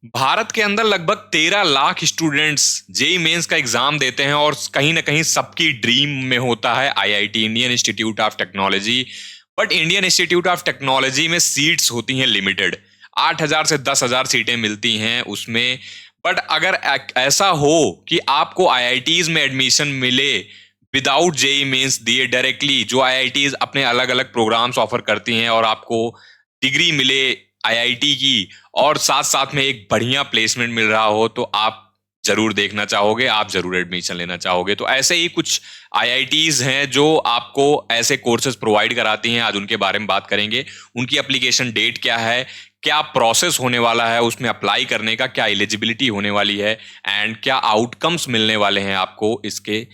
भारत के अंदर लगभग 13 लाख स्टूडेंट्स जेई मेंस का एग्जाम देते हैं और कहीं ना कहीं सबकी ड्रीम में होता है IIT, Indian institute of technology. But Indian institute of technology में सीट्स होती हैं लिमिटेड, 8,000 से 10,000 सीटें मिलती हैं उसमें। बट अगर ऐसा हो कि आपको आईआईटीज में एडमिशन मिले विदाउट जेई मेंस दिए डायरेक्टली, जो आईआईटीज अपने अलग अलग प्रोग्राम्स ऑफर करती हैं और आपको डिग्री मिले आईआईटी की, और साथ साथ में एक बढ़िया प्लेसमेंट मिल रहा हो, तो आप जरूर देखना चाहोगे, आप जरूर एडमिशन लेना चाहोगे। तो ऐसे ही कुछ आईआईटीज हैं जो आपको ऐसे कोर्सेज प्रोवाइड कराती हैं, आज उनके बारे में बात करेंगे। उनकी एप्लीकेशन डेट क्या है, क्या प्रोसेस होने वाला है उसमें अप्लाई करने का, क्या एलिजिबिलिटी होने वाली है, एंड क्या आउटकम्स मिलने वाले हैं आपको, इसके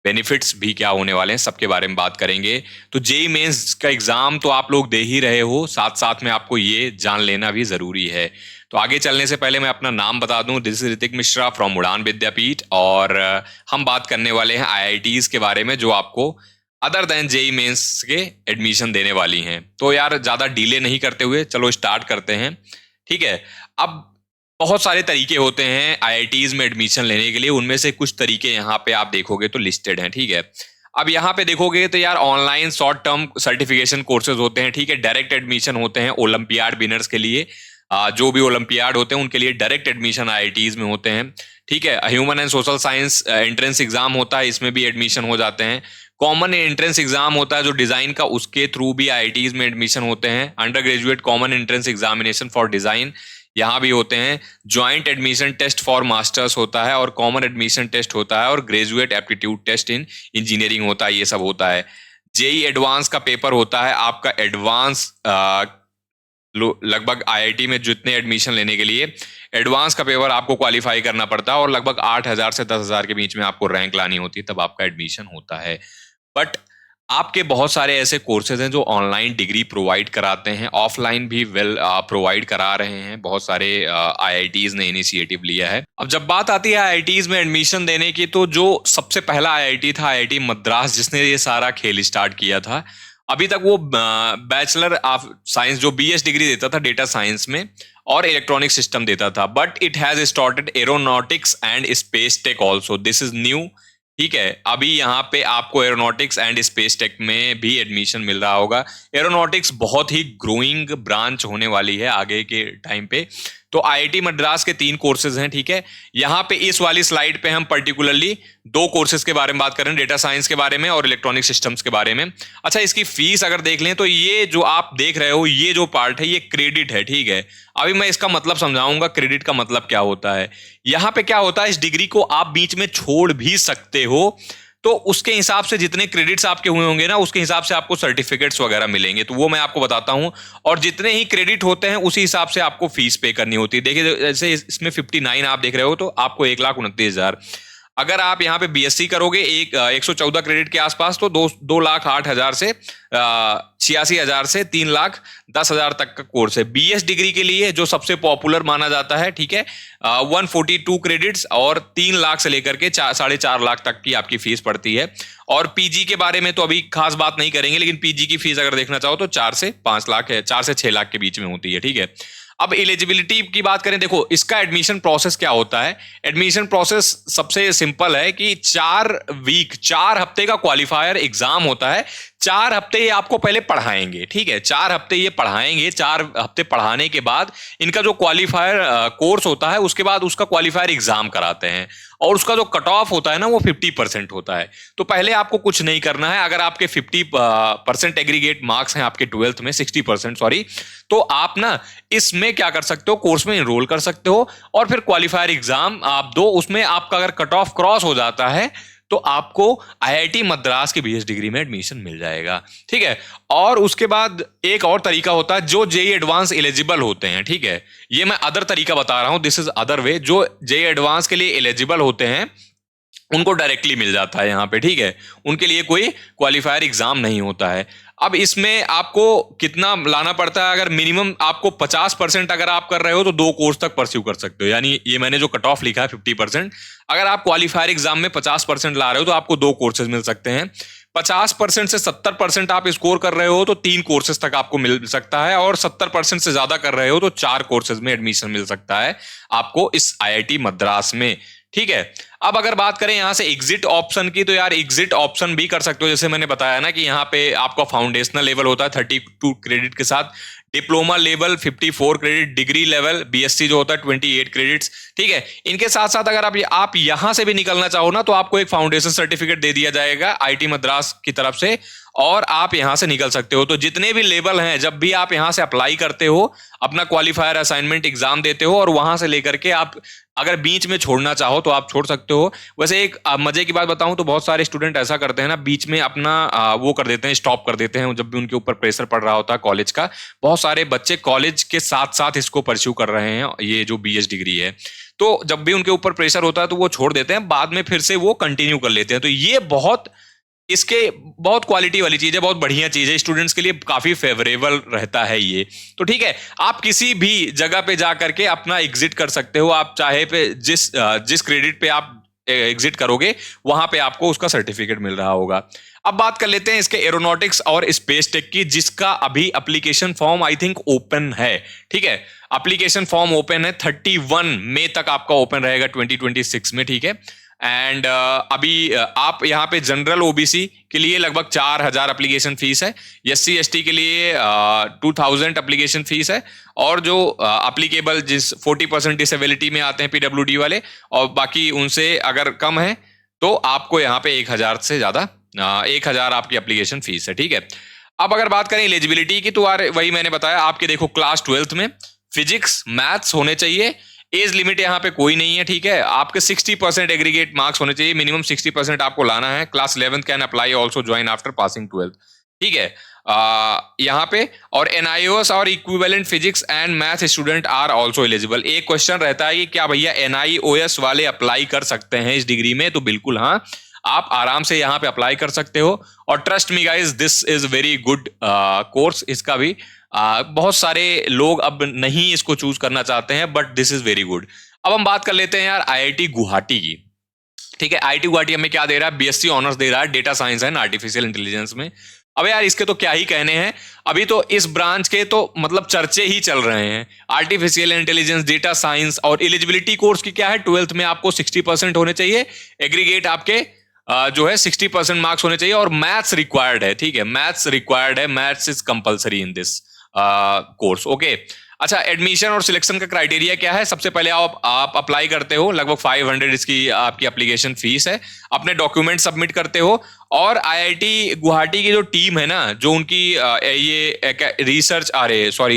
बेनिफिट्स भी क्या होने वाले हैं, सबके बारे में बात करेंगे। तो जेई मेंस का एग्जाम तो आप लोग दे ही रहे हो, साथ साथ में आपको ये जान लेना भी जरूरी है। तो आगे चलने से पहले मैं अपना नाम बता दूं, this is Hrithik Mishra from उड़ान विद्यापीठ, और हम बात करने वाले हैं आईआईटीज के बारे में जो आपको अदर देन जेई मेंस के एडमिशन देने वाली हैं। तो यार ज्यादा डिले नहीं करते हुए चलो स्टार्ट करते हैं, ठीक है। अब बहुत सारे तरीके होते हैं आईआईटीज में एडमिशन लेने के लिए, उनमें से कुछ तरीके यहाँ पे आप देखोगे तो लिस्टेड हैं, ठीक है। अब यहाँ पे देखोगे तो यार online short term certification courses होते हैं, ठीक है। डायरेक्ट एडमिशन होते हैं ओलंपियाड विनर्स के लिए, जो भी ओलंपियाड होते हैं उनके लिए डायरेक्ट एडमिशन आईआईटीज में होते हैं, ठीक है। Human and social science entrance exam होता है, इसमें भी एडमिशन हो जाते हैं। कॉमन एंट्रेंस एग्जाम होता है जो डिजाइन का, उसके थ्रू भी आईआईटीज में एडमिशन होते हैं। Under graduate common entrance examination for design यहाँ भी होते हैं। Joint admission test for masters होता है, और कॉमन एडमिशन टेस्ट होता है, और graduate aptitude test in engineering होता है, ये सब होता है। जेई एडवांस का पेपर होता है आपका एडवांस, लगभग आईआईटी में जितने एडमिशन लेने के लिए एडवांस का पेपर आपको क्वालिफाई करना पड़ता है, और लगभग 8,000 से 10,000 के बीच में आपको रैंक लानी होती है, तब आपका एडमिशन होता है। बट आपके बहुत सारे ऐसे कोर्सेज हैं जो ऑनलाइन डिग्री प्रोवाइड कराते हैं, ऑफलाइन भी वेल प्रोवाइड करा रहे हैं, बहुत सारे आईआईटीज ने इनिशिएटिव लिया है। अब जब बात आती है आईआईटीज में एडमिशन देने की, तो जो सबसे पहला आईआईटी था आईआईटी मद्रास, जिसने ये सारा खेल स्टार्ट किया था। अभी तक वो बैचलर ऑफ साइंस जो बीएस डिग्री देता था डेटा साइंस में, और इलेक्ट्रॉनिक सिस्टम देता था, but it has started aeronautics and space tech also, this is new, ठीक है। अभी यहाँ पे आपको एरोनॉटिक्स एंड स्पेस टेक में भी एडमिशन मिल रहा होगा। एरोनॉटिक्स बहुत ही ग्रोइंग ब्रांच होने वाली है आगे के टाइम पे। तो आईआईटी मद्रास के 3 कोर्सेज हैं, ठीक है। यहाँ पे इस वाली स्लाइड पे हम पर्टिकुलरली 2 कोर्सेज के बारे में बात करें, डेटा साइंस के बारे में और इलेक्ट्रॉनिक सिस्टम्स के बारे में। अच्छा, इसकी फीस अगर देख लें तो ये जो आप देख रहे हो, ये जो पार्ट है ये क्रेडिट है, ठीक है। अभी मैं इसका मतलब समझाऊंगा क्रेडिट का मतलब क्या होता है। यहाँ पे क्या होता है, इस डिग्री को आप बीच में छोड़ भी सकते हो, तो उसके हिसाब से जितने क्रेडिट्स आपके हुए होंगे ना, उसके हिसाब से आपको सर्टिफिकेट्स वगैरह मिलेंगे, तो वो मैं आपको बताता हूं। और जितने ही क्रेडिट होते हैं उसी हिसाब से आपको फीस पे करनी होती है। देखिए जैसे इसमें 59 आप देख रहे हो, तो आपको 1,29,000। अगर आप यहाँ पे बीएससी करोगे 114 क्रेडिट के आसपास, तो 2,08,000 से 86,000 से 3,10,000 तक का कोर्स है। बीएस डिग्री के लिए जो सबसे पॉपुलर माना जाता है, ठीक है, 142 क्रेडिट्स और 3 लाख से लेकर के 4.5 लाख तक की आपकी फीस पड़ती है। और पीजी के बारे में तो अभी खास बात नहीं करेंगे, लेकिन पीजी की फीस अगर देखना चाहो तो 4 से 5 लाख है, 4 से 6 लाख के बीच में होती है, ठीक है। अब एलिजिबिलिटी की बात करें, देखो इसका एडमिशन प्रोसेस क्या होता है। एडमिशन प्रोसेस सबसे सिंपल है कि 4 हफ्ते का क्वालिफायर एग्जाम होता है। 4 हफ्ते ये आपको पहले पढ़ाएंगे, ठीक है, 4 हफ्ते ये पढ़ाएंगे। 4 हफ्ते पढ़ाने के बाद इनका जो क्वालिफायर कोर्स होता है, उसके बाद उसका क्वालिफायर एग्जाम कराते हैं, और उसका जो कट ऑफ होता है ना, वो 50% होता है। तो पहले आपको कुछ नहीं करना है। अगर आपके 50% एग्रीगेट मार्क्स हैं आपके 12th में, 60% सॉरी, तो आप ना इसमें क्या कर सकते हो, कोर्स में इनरोल कर सकते हो, और फिर क्वालिफायर एग्जाम आप दो। उसमें आपका अगर कट ऑफ क्रॉस हो जाता है तो आपको आईआईटी मद्रास की बीएस डिग्री में एडमिशन मिल जाएगा, ठीक है। और उसके बाद एक और तरीका होता है, जो जेई एडवांस एलिजिबल होते हैं, ठीक है, ये मैं अदर तरीका बता रहा हूं, दिस इज अदर वे। जो जेई एडवांस के लिए एलिजिबल होते हैं उनको डायरेक्टली मिल जाता है यहाँ पे, ठीक है, उनके लिए कोई क्वालिफायर एग्जाम नहीं होता है। अब इसमें आपको कितना लाना पड़ता है, अगर मिनिमम आपको 50% अगर आप कर रहे हो तो 2 कोर्स तक परस्यू कर सकते हो। यानी ये मैंने जो कट ऑफ लिखा है 50%, अगर आप क्वालिफायर एग्जाम में 50% ला रहे हो तो आपको 2 कोर्सेज मिल सकते हैं। 50% से 70% आप स्कोर कर रहे हो तो 3 कोर्सेज तक आपको मिल सकता है, और 70% से ज्यादा कर रहे हो तो 4 कोर्सेज में एडमिशन मिल सकता है आपको इस आईआईटी मद्रास में। ठीक है, अब अगर बात करें यहां से एग्जिट ऑप्शन की, तो यार एग्जिट ऑप्शन भी कर सकते हो। जैसे मैंने बताया ना कि यहाँ पे आपका फाउंडेशनल लेवल होता है 32 क्रेडिट के साथ, diploma level 54 credit, degree level BSc जो होता है 28 क्रेडिट्स। ठीक है, इनके साथ साथ अगर आप यहां से भी निकलना चाहो ना, तो आपको एक फाउंडेशन सर्टिफिकेट दे दिया जाएगा आईटी मद्रास की तरफ से, और आप यहां से निकल सकते हो। तो जितने भी लेवल हैं, जब भी आप यहां से अप्लाई करते हो, अपना क्वालिफायर असाइनमेंट एग्जाम देते हो, और वहां से लेकर के आप अगर बीच में छोड़ना चाहो तो आप छोड़ सकते हो। वैसे एक मजे की बात बताऊं तो बहुत सारे स्टूडेंट ऐसा करते हैं ना, बीच में अपना वो कर देते हैं, स्टॉप कर देते हैं जब भी उनके ऊपर प्रेशर पड़ रहा होता है कॉलेज का। बहुत सारे बच्चे कॉलेज के साथ साथ इसको परस्यू कर रहे हैं, ये जो बीएस डिग्री है। तो जब भी उनके ऊपर प्रेशर होता है तो वो छोड़ देते हैं, बाद में फिर से वो कंटिन्यू कर लेते हैं। तो ये इसके बहुत क्वालिटी वाली चीज है, बहुत बढ़िया चीज है, स्टूडेंट्स के लिए काफी फेवरेबल रहता है ये। तो ठीक है, आप किसी भी जगह पे जा करके अपना एग्जिट कर सकते हो। आप चाहे पे जिस क्रेडिट पे आप एग्जिट करोगे वहां पे आपको उसका सर्टिफिकेट मिल रहा होगा। अब बात कर लेते हैं इसके एरोनॉटिक्स और स्पेस टेक की, जिसका अभी application form I think open है। ठीक है, एप्लीकेशन फॉर्म ओपन है, 31 मई तक आपका ओपन रहेगा 2026 में। ठीक है, एंड अभी आप यहाँ पे जनरल ओबीसी के लिए लगभग 4,000 एप्लीकेशन फीस है, एससी एसटी के लिए 2,000 एप्लीकेशन फीस है, और जो एप्लीकेबल जिस 40% डिसेबिलिटी में आते हैं पीडब्ल्यूडी वाले, और बाकी उनसे अगर कम है तो आपको यहाँ पे 1,000 से ज्यादा 1,000 आपकी एप्लीकेशन फीस है। ठीक है, अब अगर बात करें एलिजिबिलिटी की, तो वही मैंने बताया आपके, देखो क्लास 12th में फिजिक्स मैथ्स होने चाहिए, एज लिमिट यहाँ पे कोई नहीं है। ठीक है, आपके 60% एग्रीगेट मार्क्स होने चाहिए, मिनिमम 60% आपको लाना है। Class 11th can apply also join after passing 12th। ठीक है, यहाँ पे और एनआईओएस और equivalent physics and math student are also eligible. एक क्वेश्चन रहता है कि क्या भैया एनआईओएस वाले अप्लाई कर सकते हैं इस डिग्री में? तो बिल्कुल हाँ, आप आराम से यहाँ पे अप्लाई कर सकते हो, और trust me guys this is very good course. इसका भी बहुत सारे लोग अब नहीं इसको चूज करना चाहते हैं, but this is very good. अब हम बात कर लेते हैं यार आईआईटी गुवाहाटी की। ठीक है, आईआईटी गुवाहाटी हमें क्या दे रहा है? बीएससी ऑनर्स दे रहा है data science and artificial intelligence में। अब यार इसके तो क्या ही कहने हैं, अभी तो इस ब्रांच के तो मतलब चर्चे ही चल रहे हैं। आर्टिफिशियल इंटेलिजेंस, डेटा साइंस, और एलिजिबिलिटी कोर्स की क्या है, 12th में आपको 60% होने चाहिए, एग्रीगेट आपके जो है 60% मार्क्स होने चाहिए, और मैथ्स रिक्वायर्ड है। ठीक है, मैथ्स रिक्वायर्ड है, maths is compulsory in this course. Okay, अच्छा, एडमिशन और सिलेक्शन का क्राइटेरिया क्या है? सबसे पहले आप अप्लाई करते हो, लगभग 500 इसकी आपकी एप्लीकेशन फीस है, अपने डॉक्यूमेंट सबमिट करते हो, और आईआईटी गुवाहाटी की जो टीम है ना, जो उनकी ये रिसर्च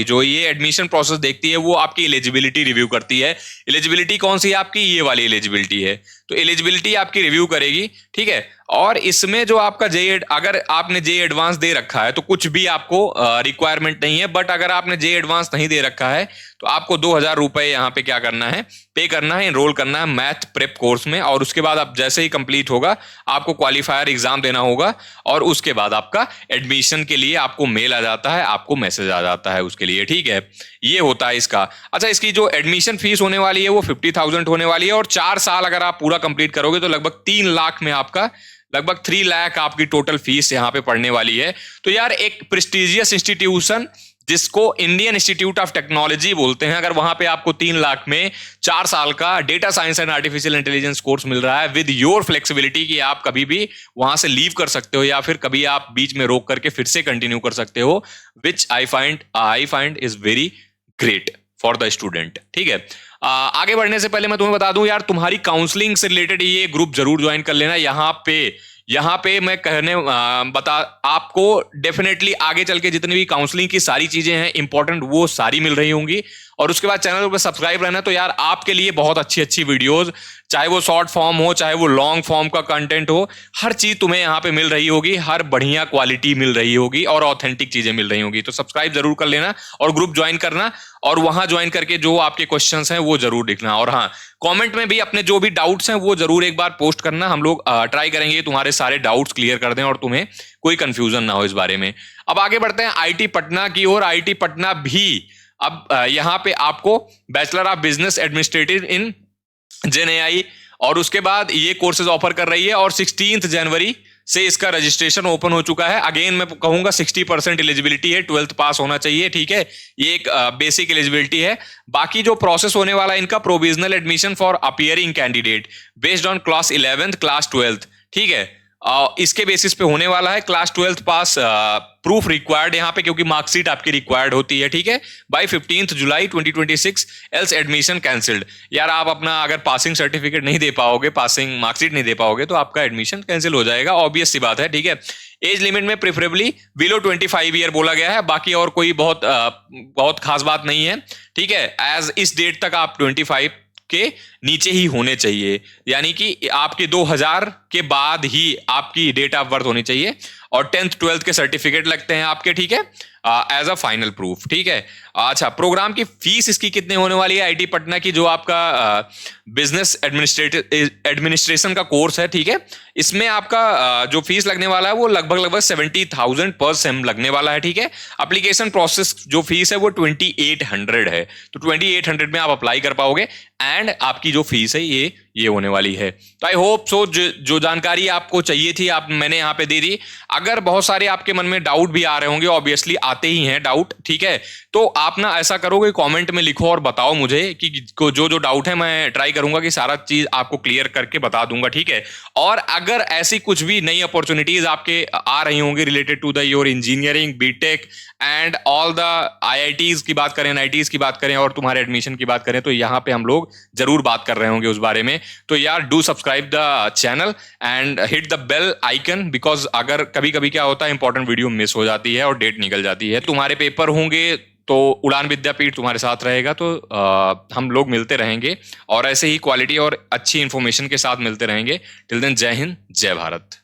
जो ये एडमिशन प्रोसेस देखती है, वो आपकी एलिजिबिलिटी रिव्यू करती है। एलिजिबिलिटी कौन सी है आपकी? ये वाली एलिजिबिलिटी है, तो एलिजिबिलिटी आपकी रिव्यू करेगी। ठीक है, और इसमें जो आपका अगर आपने जे एडवांस दे रखा है तो कुछ भी आपको रिक्वायरमेंट नहीं है, बट अगर आपने जे एडवांस नहीं दे रखा है तो आपको 2,000 रुपए यहाँ पे क्या करना है, पे करना है, एनरोल करना है मैथ प्रेप कोर्स में, और उसके बाद आप जैसे ही कंप्लीट होगा आपको क्वालिफायर एग्जाम देना होगा, और उसके बाद आपका एडमिशन के लिए आपको मेल आ जाता है, आपको मैसेज आ जाता है उसके लिए। ठीक है, ये होता है इसका। अच्छा, इसकी जो एडमिशन फीस होने वाली है वो 50,000 होने वाली है, और 4 साल अगर आप पूरा कंप्लीट करोगे तो लगभग 3 लाख में आपका लगभग 3 लाख आपकी टोटल फीस यहाँ पे पड़ने वाली है। तो यार एक प्रेस्टिजियस इंस्टीट्यूशन जिसको इंडियन इंस्टीट्यूट ऑफ टेक्नोलॉजी बोलते हैं, अगर वहां पे आपको 3 लाख में 4 साल का data science and artificial intelligence course मिल रहा है विद योर फ्लेक्सिबिलिटी कि आप कभी भी वहां से लीव कर सकते हो, या फिर कभी आप बीच में रोक करके फिर से कंटिन्यू कर सकते हो, which I find is very great for the student. ठीक है, आगे बढ़ने से पहले मैं तुम्हें बता दूं यार, तुम्हारी काउंसलिंग से रिलेटेड ये ग्रुप जरूर ज्वाइन कर लेना। यहाँ पे मैं कहने आपको डेफिनेटली आगे चल के जितनी भी काउंसलिंग की सारी चीजें हैं इंपॉर्टेंट, वो सारी मिल रही होंगी। और उसके बाद चैनल पर सब्सक्राइब रहना, तो यार आपके लिए बहुत अच्छी अच्छी वीडियोस, चाहे वो शॉर्ट फॉर्म हो चाहे वो लॉन्ग फॉर्म का कंटेंट हो, हर चीज तुम्हें यहाँ पे मिल रही होगी, हर बढ़िया क्वालिटी मिल रही होगी और ऑथेंटिक चीजें मिल रही होगी। तो सब्सक्राइब जरूर कर लेना और ग्रुप ज्वाइन करना, और वहां ज्वाइन करके जो आपके क्वेश्चंस हैं वो जरूर लिखना। और हाँ, कमेंट में भी अपने जो भी डाउट्स हैं वो जरूर एक बार पोस्ट करना, हम लोग ट्राई करेंगे तुम्हारे सारे डाउट्स क्लियर कर दें और तुम्हें कोई कंफ्यूजन ना हो इस बारे में। अब आगे बढ़ते हैं आईटी पटना की ओर। आईटी पटना भी अब यहाँ पे आपको बैचलर ऑफ बिजनेस एडमिनिस्ट्रेटिव इन जेएनआई और उसके बाद ये कोर्सेज ऑफर कर रही है, और 16 से इसका रजिस्ट्रेशन ओपन हो चुका है। अगेन मैं कहूंगा 60% एलिजिबिलिटी है, 12th पास होना चाहिए, ठीक है। ये एक बेसिक एलिजिबिलिटी है। बाकी जो प्रोसेस होने वाला है इनका, provisional admission for appearing candidate based on class 11th class 12th, ठीक है। इसके बेसिस पे होने वाला है। क्लास 12th पास प्रूफ रिक्वायर्ड यहाँ पे, क्योंकि मार्कशीट आपकी रिक्वायर्ड होती है, ठीक है, बाय 15 जुलाई 2026, एल्स एडमिशन कैंसिल्ड। यार आप अपना अगर पासिंग सर्टिफिकेट नहीं दे पाओगे, पासिंग मार्कशीट नहीं दे पाओगे, तो आपका एडमिशन कैंसिल हो जाएगा, ऑब्वियस सी बात है, ठीक है। एज लिमिट में प्रेफरेबली बिलो 25 ईयर बोला गया है, बाकी और कोई बहुत खास बात नहीं है, ठीक है। एज इस डेट तक आप 25 के नीचे ही होने चाहिए, यानी कि आपके 2000 के बाद ही आपकी डेट ऑफ बर्थ होनी चाहिए, और 10th 12th के सर्टिफिकेट लगते हैं आपके, ठीक है, एज अ फाइनल प्रूफ, ठीक है। अच्छा, प्रोग्राम की फीस इसकी कितने होने वाली है? आईटी पटना की जो आपका बिजनेस एडमिनिस्ट्रेशन का कोर्स है, ठीक है, इसमें आपका जो फीस लगने वाला है वो लगभग 70,000 पर सेम लगने वाला है, ठीक है। एप्लीकेशन प्रोसेस जो फीस है वो 2800 है, तो 2800 में आप अप्लाई कर पाओगे, एंड आपकी जो फीस है ये होने वाली है। तो आई होप सो जो जानकारी आपको चाहिए थी आप मैंने यहाँ पे दे दी। अगर बहुत सारे आपके मन में डाउट भी आ रहे होंगे, ऑब्वियसली आते ही हैं डाउट, ठीक है, तो आप ना ऐसा करोगे, कमेंट में लिखो और बताओ मुझे कि जो डाउट है, मैं ट्राई करूंगा कि सारा चीज आपको क्लियर करके बता दूंगा, ठीक है। और अगर ऐसी कुछ भी नई अपॉर्चुनिटीज आपके आ रही होंगी related to the your engineering, B Tech and all the IITs की बात करें, एनआईटीज की बात करें, और तुम्हारे एडमिशन की बात करें, तो यहाँ पे हम लोग जरूर बात कर रहे होंगे उस बारे में। तो यार do subscribe the channel and hit the bell icon, because अगर कभी कभी क्या होता है, इंपॉर्टेंट वीडियो मिस हो जाती है और डेट निकल जाती है। तुम्हारे पेपर होंगे तो उड़ान विद्यापीठ तुम्हारे साथ रहेगा, तो हम लोग मिलते रहेंगे और ऐसे ही क्वालिटी और अच्छी इंफॉर्मेशन के साथ मिलते रहेंगे। टिल देन, जय हिंद, जय भारत।